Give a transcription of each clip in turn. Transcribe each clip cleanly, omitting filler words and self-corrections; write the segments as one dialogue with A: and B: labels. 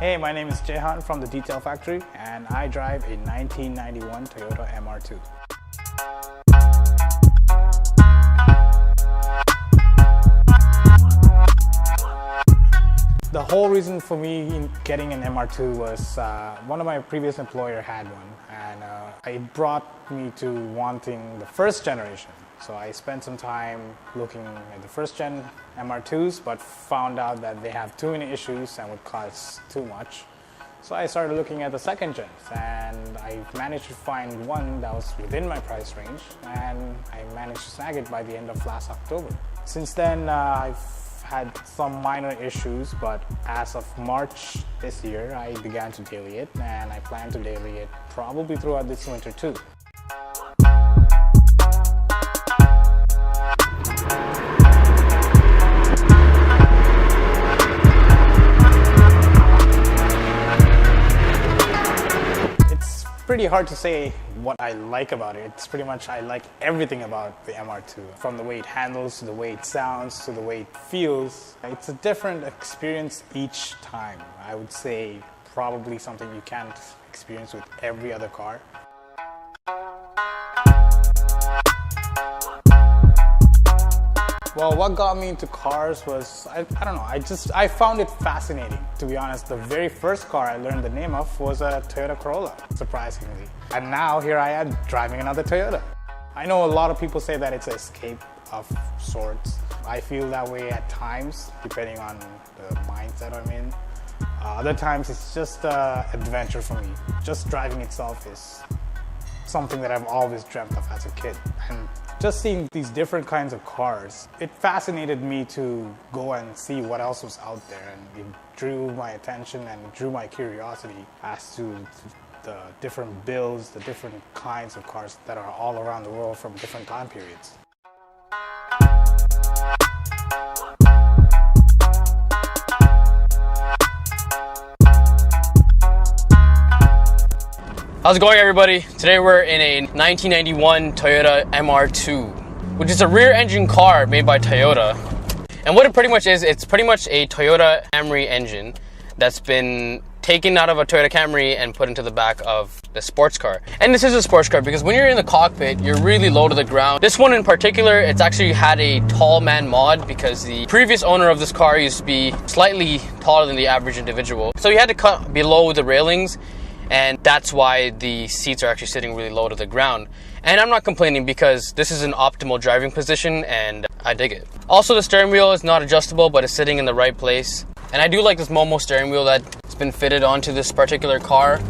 A: Hey, my name is Jehan from the Detail Factory, and I drive a 1991 Toyota MR2. The whole reason for me getting an MR2 was one of my previous employer had one, and it brought me to wanting the first generation. So I spent some time looking at the first gen MR2s, but found out that they have too many issues and would cost too much. So I started looking at the second gens, and I managed to find one that was within my price range, and I managed to snag it by the end of last October. Since then, I've had some minor issues, but as of March this year, I began to daily it, and I plan to daily it probably throughout this winter too. Pretty hard to say what I like about it. It's pretty much I like everything about the MR2. From the way it handles, to the way it sounds, to the way it feels. It's a different experience each time. I would say probably something you can't experience with every other car. Well, what got me into cars was, I don't know, I found it fascinating. To be honest, the very first car I learned the name of was a Toyota Corolla, surprisingly. And now here I am driving another Toyota. I know a lot of people say that it's an escape of sorts. I feel that way at times, depending on the mindset I'm in. Other times it's just an adventure for me. Just driving itself is something that I've always dreamt of as a kid. And just seeing these different kinds of cars, it fascinated me to go and see what else was out there, and it drew my attention and drew my curiosity as to the different builds, the different kinds of cars that are all around the world from different time periods.
B: How's it going, everybody? Today we're in a 1991 Toyota MR2, which is a rear engine car made by Toyota. And what it pretty much is, it's pretty much a Toyota Camry engine that's been taken out of a Toyota Camry and put into the back of the sports car. And this is a sports car because when you're in the cockpit, you're really low to the ground. This one in particular, it's actually had a tall man mod because the previous owner of this car used to be slightly taller than the average individual. So he had to cut below the railings, and that's why the seats are actually sitting really low to the ground. And I'm not complaining because this is an optimal driving position and I dig it. Also, the steering wheel is not adjustable, but it's sitting in the right place. And I do like this Momo steering wheel that's been fitted onto this particular car.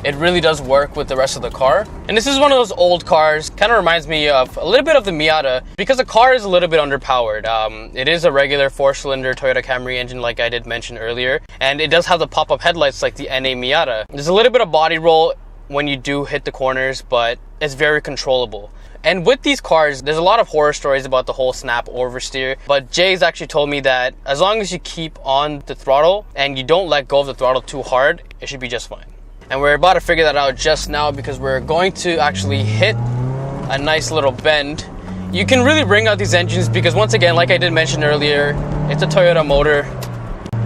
B: It really does work with the rest of the car. And this is one of those old cars, kind of reminds me of a little bit of the Miata because the car is a little bit underpowered. It is a regular 4-cylinder Toyota Camry engine like I did mention earlier. And it does have the pop-up headlights like the NA Miata. There's a little bit of body roll when you do hit the corners, but it's very controllable. And with these cars, there's a lot of horror stories about the whole snap oversteer. But Jay's actually told me that as long as you keep on the throttle and you don't let go of the throttle too hard, it should be just fine. And we're about to figure that out just now because we're going to actually hit a nice little bend. You can really bring out these engines because once again, like I did mention earlier, it's a Toyota motor.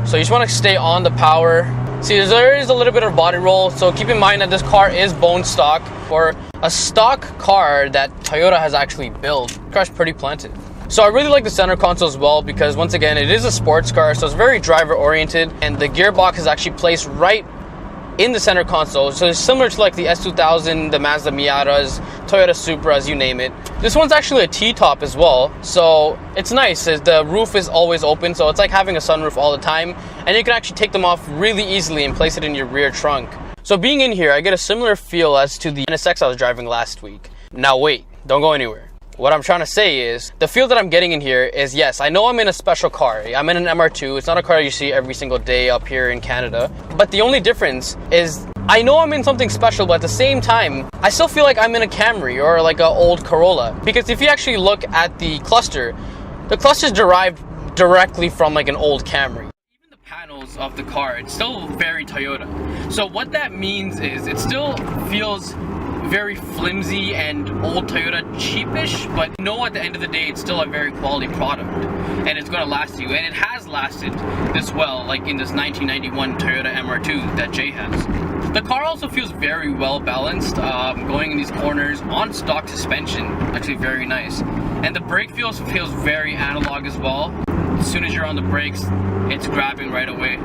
B: So you just want to stay on the power. See, there is a little bit of body roll, so keep in mind that this car is bone stock. For a stock car that Toyota has actually built, the car's pretty planted. So I really like the center console as well because once again, it is a sports car, so it's very driver oriented, and the gearbox is actually placed right in the center console, so it's similar to like the S2000, the Mazda Miatas, Toyota Supras, you name it. This one's actually a T-top as well, so it's nice. The roof is always open, so it's like having a sunroof all the time, and you can actually take them off really easily and place it in your rear trunk. So being in here, I get a similar feel as to the NSX I was driving last week. Now wait, don't go anywhere. What I'm trying to say is, the feel that I'm getting in here is, yes, I know I'm in a special car. I'm in an MR2. It's not a car you see every single day up here in Canada. But the only difference is, I know I'm in something special, but at the same time, I still feel like I'm in a Camry or like an old Corolla. Because if you actually look at the cluster's derived directly from like an old Camry. Even the panels of the car, it's still very Toyota. So what that means is, it still feels very flimsy and old Toyota cheapish, but you know at the end of the day it's still a very quality product and it's going to last you, and it has lasted this well, like in this 1991 Toyota MR2 that Jay has. The car also feels very well balanced, going in these corners on stock suspension, actually very nice. And the brake feels very analog as well. As soon as you're on the brakes, it's grabbing right away.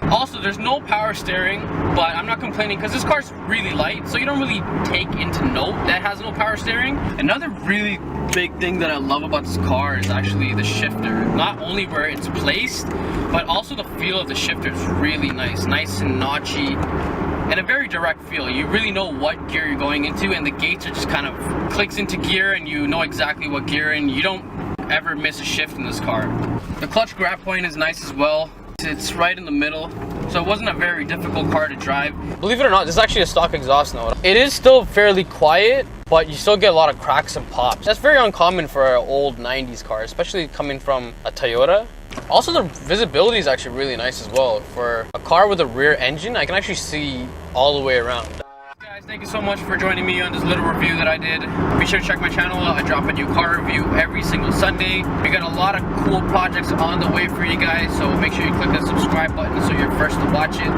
B: Also, there's no power steering, but I'm not complaining because this car's really light, so you don't really take into note that it has no power steering. Another really big thing that I love about this car is actually the shifter. Not only where it's placed, but also the feel of the shifter is really nice. Nice and notchy, and a very direct feel. You really know what gear you're going into, and the gates are just kind of clicks into gear and you know exactly what gear, and you don't ever miss a shift in this car. The clutch grab point is nice as well. It's right in the middle, so it wasn't a very difficult car to drive. Believe it or not, this is actually a stock exhaust note. It is still fairly quiet, but you still get a lot of cracks and pops. That's very uncommon for an old 90s car, especially coming from a Toyota. Also, the visibility is actually really nice as well. For a car with a rear engine, I can actually see all the way around. Guys, thank you so much for joining me on this little review that I did. Be sure to check my channel. I drop a new car review every single Sunday. We got a lot of cool projects on the way for you guys, so make sure you click that subscribe button so you're first to watch it.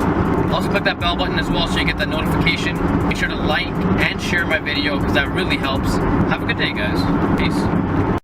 B: Also click that bell button as well so you get that notification. Make sure to like and share my video because that really helps. Have a good day, guys. Peace.